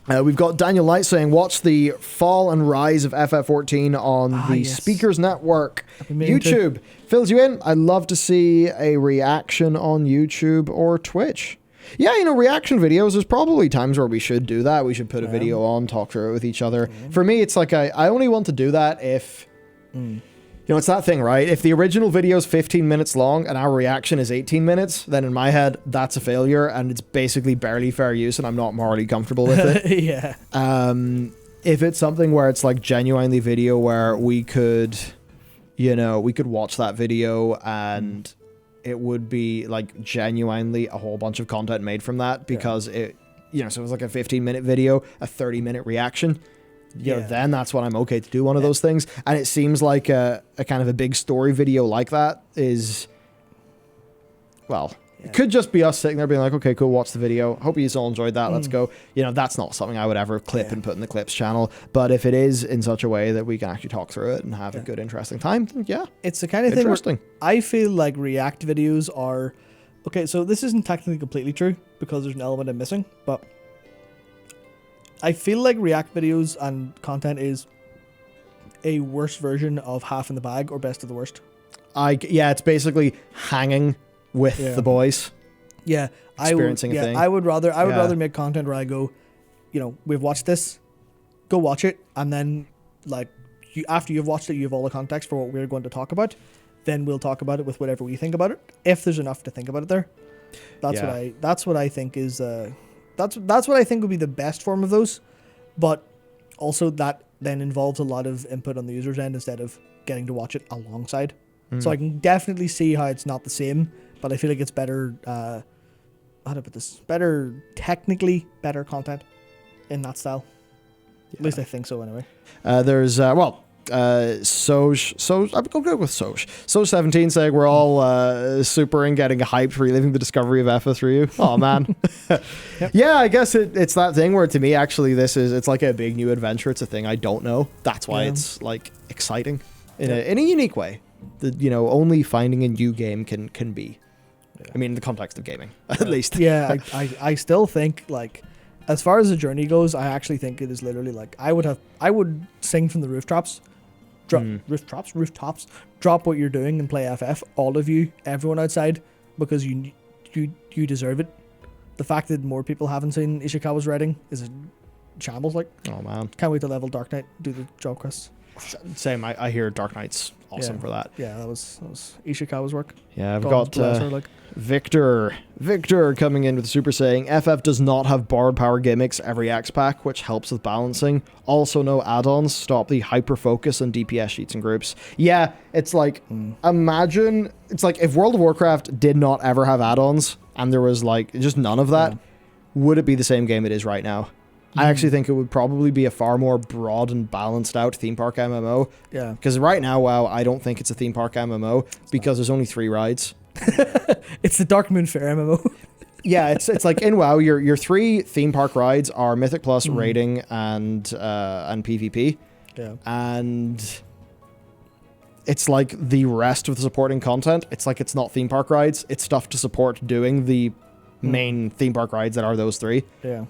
We've got Daniel Knight saying, watch the fall and rise of FF14 on the Speakers Network. YouTube fills you in. I'd love to see a reaction on YouTube or Twitch. Yeah, reaction videos, there's probably times where we should do that. We should put a video on, talk through it with each other. For me, it's like I only want to do that if... it's that thing, right? If the original video is 15 minutes long and our reaction is 18 minutes, then in my head, that's a failure and it's basically barely fair use and I'm not morally comfortable with it. Yeah. If it's something where it's like genuinely video where we could, we could watch that video and it would be like genuinely a whole bunch of content made from that because so it was like a 15-minute video, a 30-minute reaction. Then that's when I'm okay to do one of those things. And it seems like a kind of a big story video like that is, it could just be us sitting there being like, okay, cool, watch the video. Hope you all enjoyed that. Let's go. That's not something I would ever clip and put in the clips channel. But if it is in such a way that we can actually talk through it and have a good, interesting time, then it's the kind of thing where I feel like react videos are, okay, so this isn't technically completely true because there's an element I'm missing, but I feel like react videos and content is a worse version of half in the bag or best of the worst. It's basically hanging with the boys. Yeah, experiencing a thing. I would rather make content where I go, we've watched this, go watch it, and then after you've watched it, you have all the context for what we're going to talk about. Then we'll talk about it with whatever we think about it, if there's enough to think about it there. That's what I think is. That's what I think would be the best form of those, but also that then involves a lot of input on the user's end instead of getting to watch it alongside. So I can definitely see how it's not the same, but I feel like it's better, how to put this, technically better content in that style. At least I think so anyway. There's, Soj, I'm going to go with Soj. Soj17 saying we're all super and getting hyped, reliving the discovery of FF3. Oh, man. Yeah, I guess it's that thing where to me, actually, it's like a big new adventure. It's a thing I don't know. That's why it's like exciting in a unique way that, only finding a new game can be. I mean, in the context of gaming, at least. Yeah, I still think as far as the journey goes, I actually think it is literally I would sing from the rooftops. Rooftops. Drop what you're doing and play FF. All of you, everyone outside, because you deserve it. The fact that more people haven't seen Ishikawa's writing is a shambles. Oh man, can't wait to level Dark Knight, do the job quests. Same. I hear Dark Knight's awesome for that. Yeah, that was Ishikawa's work. Yeah, I've got Victor coming in with super saying FF does not have borrowed power gimmicks every X pack, which helps with balancing. Also, no add-ons stop the hyper focus on DPS sheets and groups. Yeah, it's imagine it's like if World of Warcraft did not ever have add-ons and there was just none of that, would it be the same game it is right now? I actually think it would probably be a far more broad and balanced out theme park MMO. Yeah. Because right now, WoW, I don't think it's a theme park MMO because there's only 3 rides. It's the Dark Moon Fair MMO. Yeah, it's like in WoW, your 3 theme park rides are Mythic Plus, Raiding, and PvP. Yeah. And it's like the rest of the supporting content. It's like it's not theme park rides. It's stuff to support doing the main theme park rides that are those 3. Yeah.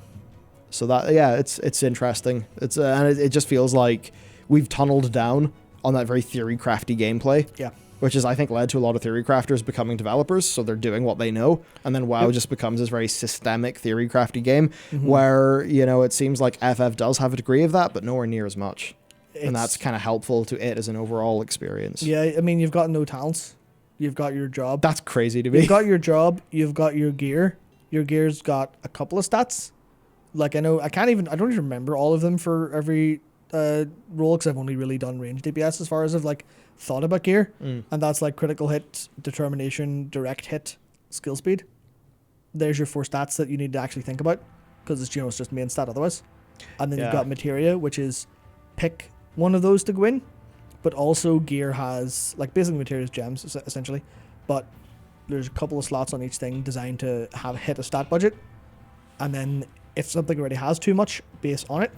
So that, it's interesting. It's and it just feels like we've tunneled down on that very theory crafty gameplay. Yeah. Which is, I think, led to a lot of theory crafters becoming developers, so they're doing what they know. And then WoW just becomes this very systemic theory crafty game where, it seems like FF does have a degree of that, but nowhere near as much. And that's kind of helpful to it as an overall experience. Yeah, I mean, you've got no talents. You've got your job. That's crazy to me. You've got your job. You've got your gear. Your gear's got a couple of stats. I don't even remember all of them for every role because I've only really done range DPS as far as I've thought about gear. And that's critical hit, determination, direct hit, skill speed. There's your 4 stats that you need to actually think about because it's just main stat otherwise. And then you've got materia, which is pick one of those to go in, but also gear has basically materia is gems essentially, but there's a couple of slots on each thing designed to hit a stat budget. And then if something already has too much base on it,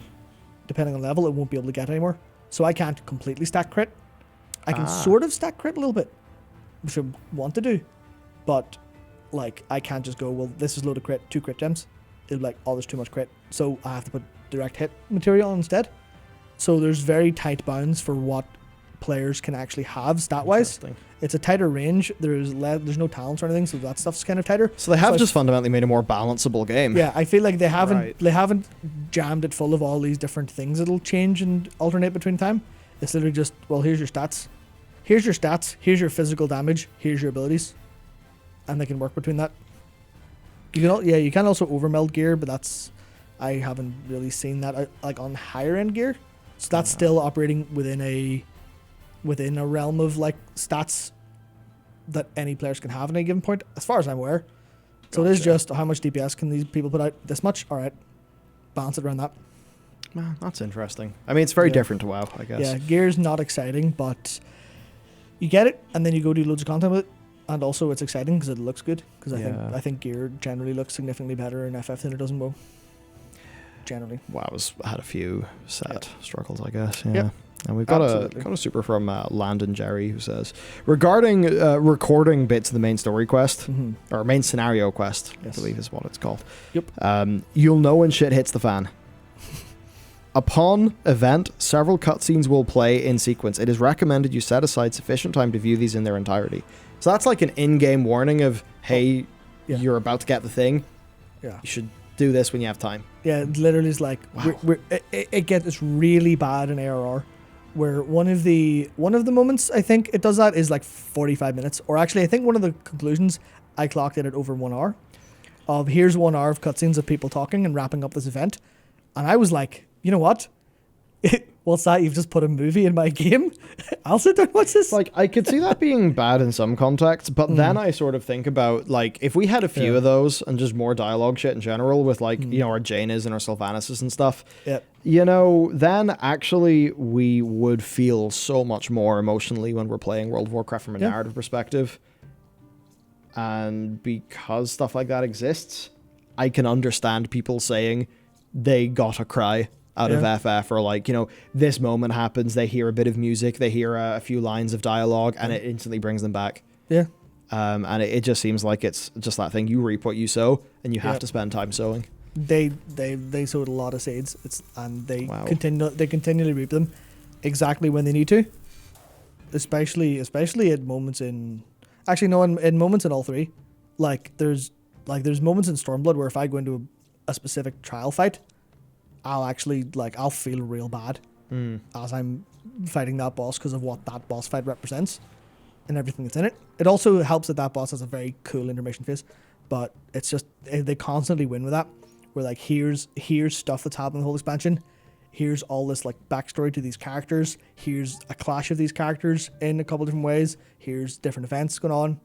depending on level, it won't be able to get anymore. So I can't completely stack crit. I can sort of stack crit a little bit, which I want to do. But, I can't just go, well, this is load of crit, 2 crit gems. It'll be oh, there's too much crit. So I have to put direct hit material instead. So there's very tight bounds for what players can actually have stat-wise. It's a tighter range. There's no talents or anything, so that stuff's kind of tighter. So they have just fundamentally made a more balanceable game. Yeah, I feel like they haven't jammed it full of all these different things that'll change and alternate between time. It's literally just, well, here's your stats. Here's your stats. Here's your physical damage. Here's your abilities. And they can work between that. You can also overmeld gear, but I haven't really seen that like on higher end gear. So that's still operating within a realm of like stats that any players can have at any given point, as far as I'm aware. So it is just how much DPS can these people put out? This much? All right, balance it around that. Man, that's interesting. I mean, it's very different to WoW, I guess. Yeah, gear's not exciting, but you get it, and then you go do loads of content with it. And also, it's exciting because it looks good. Because I think gear generally looks significantly better in FF than it does in WoW. Generally, WoW's had a few set struggles, I guess. Yeah. Yep. And we've got a super from Landon Jerry who says, regarding recording bits of the main story quest, or main scenario quest, I believe is what it's called. Yep. You'll know when shit hits the fan. Upon event, several cutscenes will play in sequence. It is recommended you set aside sufficient time to view these in their entirety. So that's like an in-game warning of, hey, you're about to get the thing. Yeah. You should do this when you have time. Yeah, it literally is like, wow. It gets really bad in ARR, where one of the moments I think it does that is like 45 minutes. Or actually, I think one of the conclusions, I clocked it at over 1 hour. Of here's 1 hour of cutscenes of people talking and wrapping up this event. And I was like, you know what? What's that? You've just put a movie in my game? I'll sit down and watch this. Like, I could see that being bad in some contexts, but then I sort of think about, like, if we had a few of those and just more dialogue shit in general with, like, you know, our Janas and our Sylvanas and stuff, you know, then actually we would feel so much more emotionally when we're playing World of Warcraft from a narrative perspective. And because stuff like that exists, I can understand people saying they gotta cry out of FF, or like, you know, this moment happens, they hear a bit of music, they hear a few lines of dialogue, and it instantly brings them back. Yeah. And it just seems like it's just that thing, you reap what you sow, and you have to spend time sowing. They sowed a lot of seeds, and they continually reap them exactly when they need to. Especially at moments in moments in all three. There's moments in Stormblood where if I go into a specific trial fight, I'll feel real bad as I'm fighting that boss because of what that boss fight represents and everything that's in it. It also helps that boss has a very cool intermission phase, but it's just they constantly win with that. We're like, here's stuff that's happened in the whole expansion. Here's all this like backstory to these characters. Here's a clash of these characters in a couple different ways. Here's different events going on,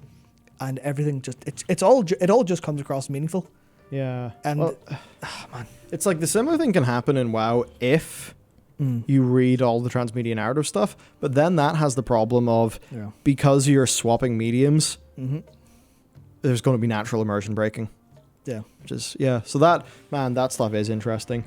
and everything just it all just comes across meaningful. Yeah. And man, it's like the similar thing can happen in WoW if you read all the transmedia narrative stuff, but then that has the problem of because you're swapping mediums, there's going to be natural immersion breaking. Yeah. Which is so that stuff is interesting.